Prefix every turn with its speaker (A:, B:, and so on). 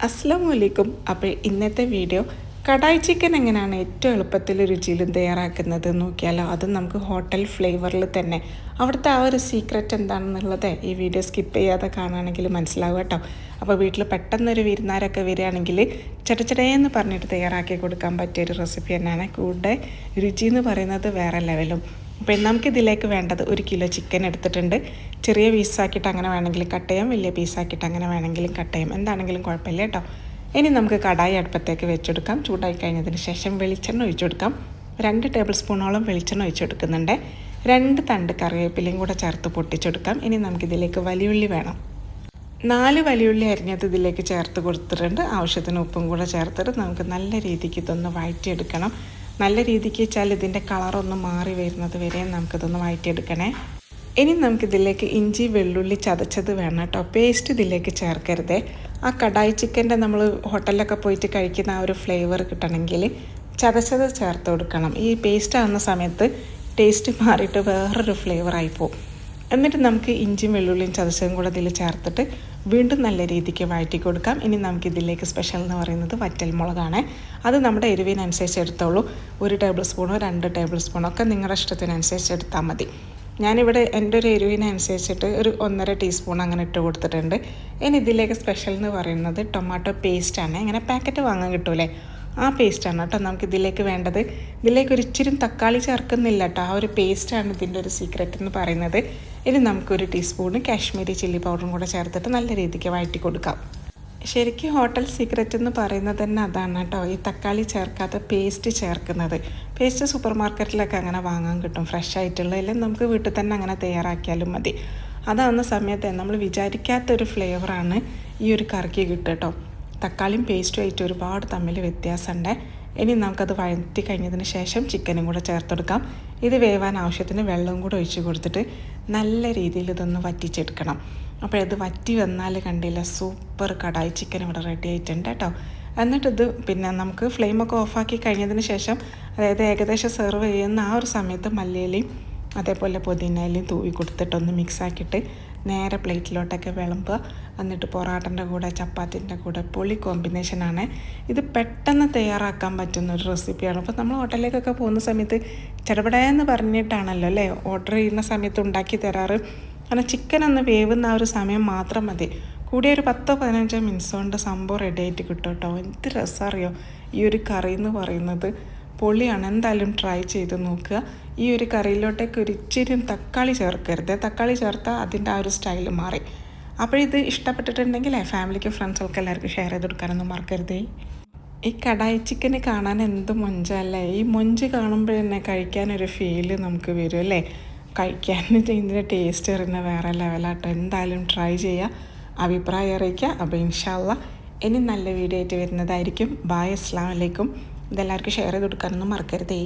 A: അസ്സലാമു അലൈക്കും. അപ്പോൾ ഇന്നത്തെ വീഡിയോ കടായി ചിക്കൻ എങ്ങനെയാണ് ഏറ്റവും എളുപ്പത്തിൽ രുചിയിലും തയ്യാറാക്കുന്നത് നോക്കിയാലോ. അതും നമുക്ക് ഹോട്ടൽ ഫ്ലേവറിൽ തന്നെ. അവിടുത്തെ ആ ഒരു സീക്രറ്റ് എന്താണെന്നുള്ളത് ഈ വീഡിയോ സ്കിപ്പ് ചെയ്യാതെ കാണുകയാണെങ്കിൽ മനസ്സിലാവും കേട്ടോ. അപ്പോൾ വീട്ടിൽ പെട്ടെന്നൊരു വിരുന്നാരൊക്കെ വരികയാണെങ്കിൽ ചടച്ചടയെന്ന് പറഞ്ഞിട്ട് തയ്യാറാക്കി കൊടുക്കാൻ പറ്റിയൊരു റെസിപ്പി തന്നെയാണ്. കൂടെ രുചി എന്ന് പറയുന്നത് വേറെ ലെവലും. അപ്പോൾ നമുക്കിതിലേക്ക് വേണ്ടത് 1 കിലോ ചിക്കൻ എടുത്തിട്ടുണ്ട്. ചെറിയ പീസാക്കിയിട്ട് അങ്ങനെ വേണമെങ്കിലും കട്ട് ചെയ്യാം, വലിയ പീസാക്കിയിട്ട് അങ്ങനെ വേണമെങ്കിലും കട്ട് ചെയ്യാം, എന്താണെങ്കിലും കുഴപ്പമില്ല കേട്ടോ. ഇനി നമുക്ക് കടായി അടുപ്പത്തേക്ക് വെച്ചെടുക്കാം. ചൂടായി കഴിഞ്ഞതിന് ശേഷം വെളിച്ചെണ്ണ ഒഴിച്ചു കൊടുക്കാം. 2 ടേബിൾ സ്പൂണോളം വെളിച്ചെണ്ണ ഒഴിച്ചു കൊടുക്കുന്നുണ്ട്. 2 തണ്ട് കറിവേപ്പിലയും കൂടെ ചേർത്ത് പൊട്ടിച്ചെടുക്കാം. ഇനി നമുക്കിതിലേക്ക് വലിയുള്ളി വേണം. 4 വലിയുള്ളി അരിഞ്ഞത് ഇതിലേക്ക് ചേർത്ത് കൊടുത്തിട്ടുണ്ട്. ആവശ്യത്തിന് ഉപ്പും കൂടെ ചേർത്തിട്ട് നമുക്ക് നല്ല രീതിക്ക് ഇതൊന്ന് വഴറ്റിയെടുക്കണം. നല്ല രീതിക്ക് വെച്ചാൽ ഇതിൻ്റെ കളറൊന്ന് മാറി വരുന്നത് വരെ നമുക്കിതൊന്ന് വഴറ്റിയെടുക്കണേ. ഇനി നമുക്കിതിലേക്ക് ഇഞ്ചി വെള്ളുള്ളി ചതച്ചത് വേണം കേട്ടോ. പേസ്റ്റ് ഇതിലേക്ക് ചേർക്കരുതേ. ആ കടായി ചിക്കൻ്റെ നമ്മൾ ഹോട്ടലിലൊക്കെ പോയിട്ട് കഴിക്കുന്ന ആ ഒരു ഫ്ലേവർ കിട്ടണമെങ്കിൽ ചതച്ചത് ചേർത്ത് കൊടുക്കണം. ഈ പേസ്റ്റ് ആവുന്ന സമയത്ത് ടേസ്റ്റ് മാറിയിട്ട് വേറൊരു ഫ്ലേവറായി പോകും. എന്നിട്ട് നമുക്ക് ഇഞ്ചിയും വെള്ളുള്ളിയും ചതച്ചതും കൂടെ ഇതിൽ ചേർത്തിട്ട് വീണ്ടും നല്ല രീതിക്ക് വഴറ്റി കൊടുക്കാം. ഇനി നമുക്കിതിലേക്ക് സ്പെഷ്യൽ എന്ന് പറയുന്നത് വറ്റൽ മുളകാണ്. അത് നമ്മുടെ എരിവിനനുസരിച്ച് എടുത്തോളൂ. 1 ടേബിൾ സ്പൂണോ 2 ടേബിൾ സ്പൂണോ ഒക്കെ നിങ്ങളുടെ ഇഷ്ടത്തിനനുസരിച്ച് എടുത്താൽ മതി. ഞാനിവിടെ എൻ്റെ ഒരു എരിവിനനുസരിച്ചിട്ട് ഒരു 1.5 ടീസ്പൂൺ അങ്ങനെ ഇട്ട് കൊടുത്തിട്ടുണ്ട്. ഇനി ഇതിലേക്ക് സ്പെഷ്യൽ എന്ന് പറയുന്നത് ടൊമാറ്റോ പേസ്റ്റാണ്. ഇങ്ങനെ പാക്കറ്റ് വാങ്ങാൻ കിട്ടൂലേ, ആ പേസ്റ്റാണ് കേട്ടോ നമുക്കിതിലേക്ക് വേണ്ടത്. ഇതിലേക്ക് ഒരു ഇച്ചിരി തക്കാളി ചേർക്കുന്നില്ല കേട്ടോ. ആ ഒരു പേസ്റ്റാണ് ഇതിൻ്റെ ഒരു സീക്രറ്റ് എന്ന് പറയുന്നത്. ഇനി നമുക്കൊരു ടീസ്പൂണ് കാശ്മീരി ചില്ലി പൗഡറും കൂടെ ചേർത്തിട്ട് നല്ല രീതിക്ക് വഴറ്റി കൊടുക്കാം. ശരിക്കും ഹോട്ടൽ സീക്രറ്റ് എന്ന് പറയുന്നത് തന്നെ അതാണ് കേട്ടോ, ഈ തക്കാളി ചേർക്കാത്ത പേസ്റ്റ് ചേർക്കുന്നത്. പേസ്റ്റ് സൂപ്പർ മാർക്കറ്റിലൊക്കെ അങ്ങനെ വാങ്ങാൻ കിട്ടും, ഫ്രഷ് ആയിട്ടുള്ള. അല്ലെങ്കിൽ നമുക്ക് വീട്ടിൽ തന്നെ അങ്ങനെ തയ്യാറാക്കിയാലും മതി. അതാവുന്ന സമയത്ത് നമ്മൾ വിചാരിക്കാത്തൊരു ഫ്ലേവറാണ് ഈ ഒരു കറിക്ക് കിട്ടുക കേട്ടോ. തക്കാളിയും പേസ്റ്റും ആയിട്ട് ഒരുപാട് തമ്മിൽ വ്യത്യാസമുണ്ട്. ഇനി നമുക്കത് വഴറ്റി കഴിഞ്ഞതിന് ശേഷം ചിക്കനും കൂടെ ചേർത്തെടുക്കാം. ഇത് വേവാൻ ആവശ്യത്തിന് വെള്ളവും കൂടെ ഒഴിച്ച് കൊടുത്തിട്ട് നല്ല രീതിയിൽ ഇതൊന്ന് വറ്റിച്ചെടുക്കണം. അപ്പോൾ ഇത് വറ്റി വന്നാൽ കണ്ടില്ല, സൂപ്പർ കടായി ചിക്കൻ ഇവിടെ റെഡി ആയിട്ടുണ്ട് കേട്ടോ. എന്നിട്ടിത് പിന്നെ നമുക്ക് ഫ്ലെയിമൊക്കെ ഓഫാക്കി കഴിഞ്ഞതിന് ശേഷം, അതായത് ഏകദേശം സെർവ് ചെയ്യുന്ന ആ ഒരു സമയത്ത് മല്ലിയിലയും അതേപോലെ പുതിനയിലയും തൂവി കൊടുത്തിട്ടൊന്ന് മിക്സാക്കിയിട്ട് നേരെ പ്ലേറ്റിലോട്ടൊക്കെ വിളമ്പുക. എന്നിട്ട് പൊറാട്ടൻ്റെ കൂടെ ചപ്പാത്തിൻ്റെ കൂടെ പൊളി കോമ്പിനേഷനാണ്. ഇത് പെട്ടെന്ന് തയ്യാറാക്കാൻ പറ്റുന്ന ഒരു റെസിപ്പിയാണ്. അപ്പോൾ നമ്മൾ ഹോട്ടലിലേക്കൊക്കെ പോകുന്ന സമയത്ത് ചടപടയെന്ന് പറഞ്ഞിട്ടാണല്ലോ അല്ലേ ഓർഡർ ചെയ്യുന്ന സമയത്ത് ഉണ്ടാക്കി തരാറ്. കാരണം ചിക്കൻ ഒന്ന് വേവുന്ന ആ ഒരു സമയം മാത്രം മതി. കൂടിയ ഒരു 10-15 മിനിറ്റ്സ് കൊണ്ട് സംഭവം റെഡി ആയിട്ട് കിട്ടും കേട്ടോ. എന്ത് രസമറിയോ ഈ ഒരു കറി എന്ന് പറയുന്നത്. പൊളിയാണ്, എന്തായാലും ട്രൈ ചെയ്ത് നോക്കുക. ഈ ഒരു കറിയിലോട്ടേക്ക് ഒരു ഇച്ചിരി തക്കാളി ചേർക്കരുത്. തക്കാളി ചേർത്താൽ അതിൻ്റെ ആ ഒരു സ്റ്റൈൽ മാറി. അപ്പോഴിത് ഇഷ്ടപ്പെട്ടിട്ടുണ്ടെങ്കിൽ ഫാമിലിക്ക് ഫ്രണ്ട്സൊക്കെ എല്ലാവർക്കും ഷെയർ ചെയ്ത് കൊടുക്കാനൊന്നും മറക്കരുതേ. ഈ കടായി ചിക്കന് കാണാൻ എന്ത് മൊഞ്ചല്ലേ. ഈ മൊഞ്ച് കാണുമ്പോൾ തന്നെ കഴിക്കാനൊരു ഫീല് നമുക്ക് വരും അല്ലേ. കഴിക്കാൻ ഇതിൻ്റെ ടേസ്റ്റ് അറിയുന്ന വേറെ ലെവലാട്ടോ. എന്തായാലും ട്രൈ ചെയ്യുക, അഭിപ്രായം അറിയിക്കുക. അപ്പോൾ ഇൻഷാ അല്ലാ ഇനി നല്ല വീഡിയോ ആയിട്ട് വരുന്നതായിരിക്കും. ബായ്, അസ്സലാമു അലൈക്കും. ഇതെല്ലാവർക്കും ഷെയർ ചെയ്ത് കൊടുക്കാനൊന്നും മറക്കരുതേ.